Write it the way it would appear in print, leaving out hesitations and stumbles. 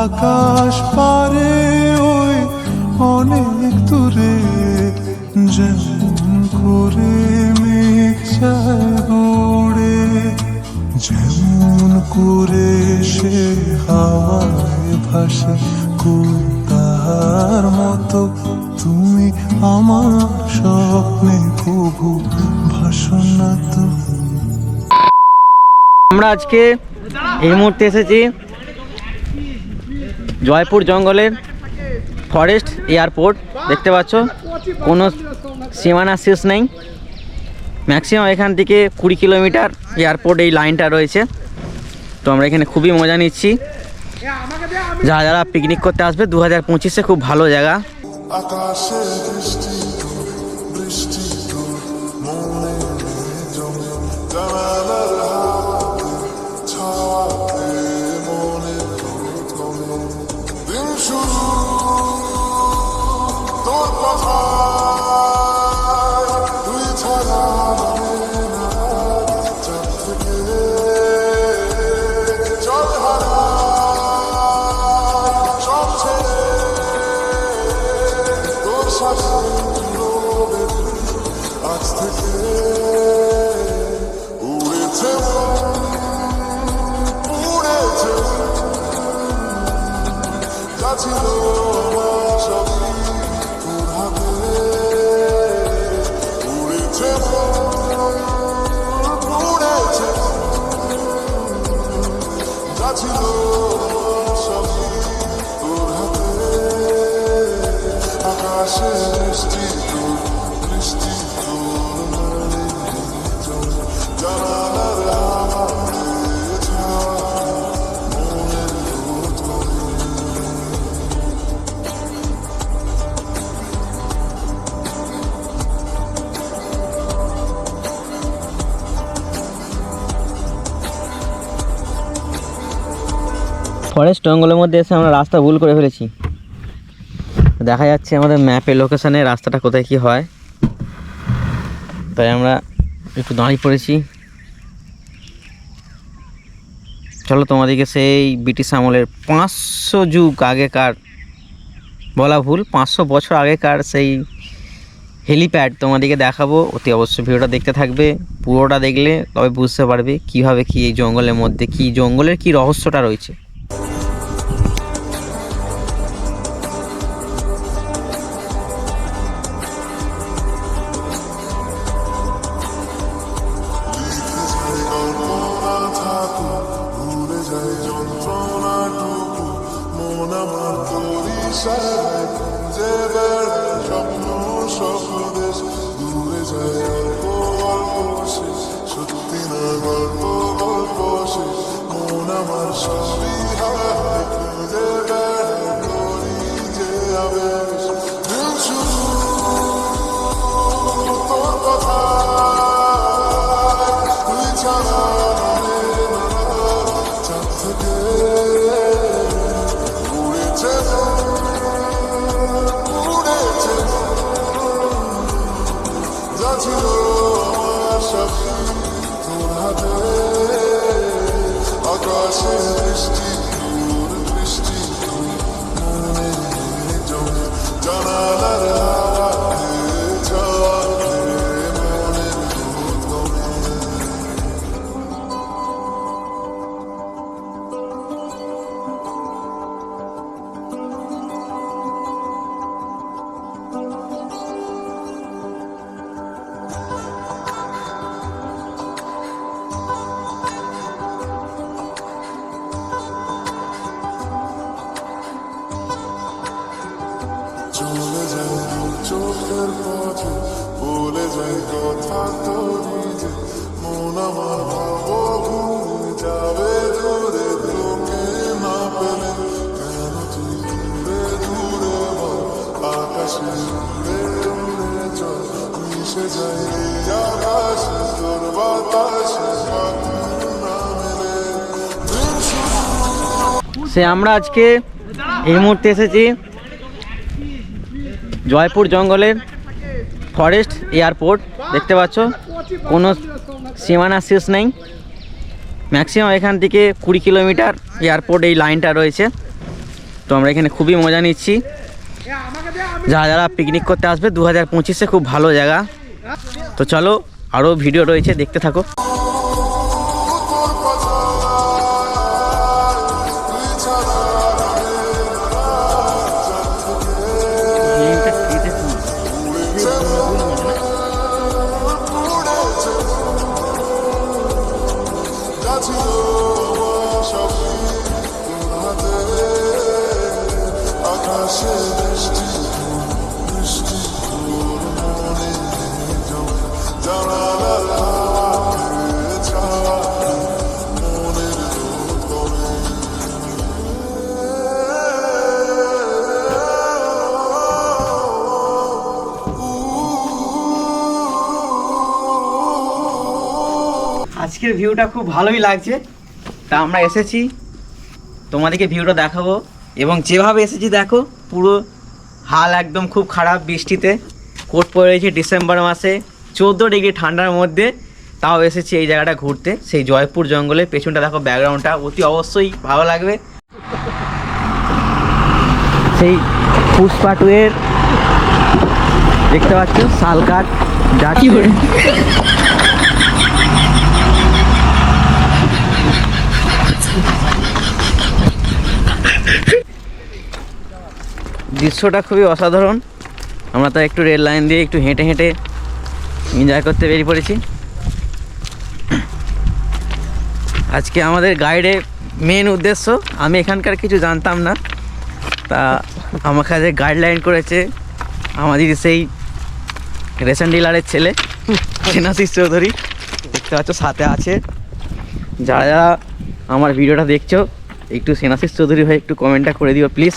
আকাশ পারে ওই অনেক দূরে যেমন করে মেঘ যায় উড়ে, যেমন করে সে হাওয়ায় ভাসে তার মতো তুমি আমার স্বপ্নে কবু ভাসো না তো। আমরা আজকে এই মুহূর্তে এসেছি জয়পুর জঙ্গলের ফরেস্ট এয়ারপোর্ট। দেখতে পাচ্ছ কোনো সীমানা শেষ নেই, ম্যাক্সিমাম এখান থেকে 20 কিলোমিটার এয়ারপোর্ট এই লাইনটা রয়েছে। তো আমরা এখানে খুবই মজা নিচ্ছি। যারা যারা পিকনিক করতে আসবে 2025-এ খুব ভালো জায়গা। আকাশে বৃষ্টি বৃষ্টি মনে জমে জানালার হাতে ছাওয়াতে মনে জমে দিন শুরু তোর কথা তুই ছাড়া মানে না চাঁদ থেকে চল হারা সব ছেড়ে তোর সাথে আজ থেকে উড়েছে উড়েছে যা ছিল সবই তোর হাতে উড়েছে উড়েছে যা ছিল সবই তোর হাতে। আকাশে বৃষ্টি বৃষ্টি মনে জমে জানালার হাওয়াতে ছাওয়া মনের রোদ করে। ফরেস্ট জঙ্গলের মধ্যে এসে আমরা রাস্তা ভুল করে ফেলেছি। দেখা যাচ্ছে আমাদের ম্যাপে লোকেশানে রাস্তাটা কোথায় কি হয়, তাই আমরা একটু দাঁড়িয়ে পড়েছি। চলো তোমাদেরকে সেই ব্রিটিশ আমলের 500 যুগ আগেকার, বলা ভুল, 500 বছর আগেকার সেই হেলিপ্যাড তোমাদেরকে দেখাবো। অতি অবশ্যই ভিডিওটা দেখতে থাকবে, পুরোটা দেখলে তবে বুঝতে পারবে কিভাবে কি এই জঙ্গলের মধ্যে কি জঙ্গলের কি রহস্যটা রয়েছে। আকাশে বৃষ্টি বৃষ্টি মনে জমে জানালার হাওয়াতে ছাওয়াতে মনের রোদ গমে। চলে যাই চোখের পথে বলে যাই কথা তোরই যে মন আমার ভাবো ঘুরে যাবে দূরে তোকে না পেলে কেন তুই দূরে দূরে বল আকাশে উড়ে উড়ে চল মিশে যাই আকাশে তোর বাতাসে না মেলে দিন সে আমরা আজকে এই মুহূর্তে এসেছি জয়পুর জঙ্গলের ফরেস্ট এয়ারপোর্ট। দেখতে পাচ্ছ কোনো সীমানা শেষ নেই, ম্যাক্সিমাম এখান থেকে 20 কিলোমিটার এয়ারপোর্ট এই লাইনটা রয়েছে। তো আমরা এখানে খুবই মজা নিচ্ছি। যারা যারা পিকনিক করতে আসবে 2025-এ খুব ভালো জায়গা। তো চলো, আরও ভিডিও রয়েছে, দেখতে থাকো। আকাশে বৃষ্টি বৃষ্টি মনে জানালার হাওয়া ছাওয়া মনের তরে আজকের ভিউটা খুব ভালোই লাগছে। তা আমরা এসেছি, তোমাদেরকে ভিউটা দেখাবো। এবং যেভাবে এসেছি দেখো, পুরো হাল একদম খুব খারাপ। বৃষ্টিতে কোট পরে রয়েছে, ডিসেম্বর মাসে 14 ডিগ্রি ঠান্ডার মধ্যে, তাও এসেছি এই জায়গাটা ঘুরতে। সেই জয়পুর জঙ্গলের পেছনটা দেখো, ব্যাকগ্রাউন্ডটা অতি অবশ্যই ভালো লাগবে। সেই পুষ্পা 2-এর দেখতে পাচ্ছ শালকাঠ যা কি করে। দৃশ্যটা খুবই অসাধারণ। আমরা তো একটু রেল লাইন দিয়ে একটু হেঁটে হেঁটে এনজয় করতে বেরিয়ে পড়েছি। আজকে আমাদের গাইডের মেন উদ্দেশ্য, আমি এখানকার কিছু জানতাম না, তা আমার কাছে গাইডলাইন করেছে আমাদের সেই রেশন ডিলারের ছেলে সেনাশিস চৌধুরী। দেখতে পাচ্ছ সাথে আছে। যারা যারা আমার ভিডিওটা দেখছো, একটু সেনাশিস চৌধুরী ভাই একটু কমেন্টটা করে দিও প্লিজ।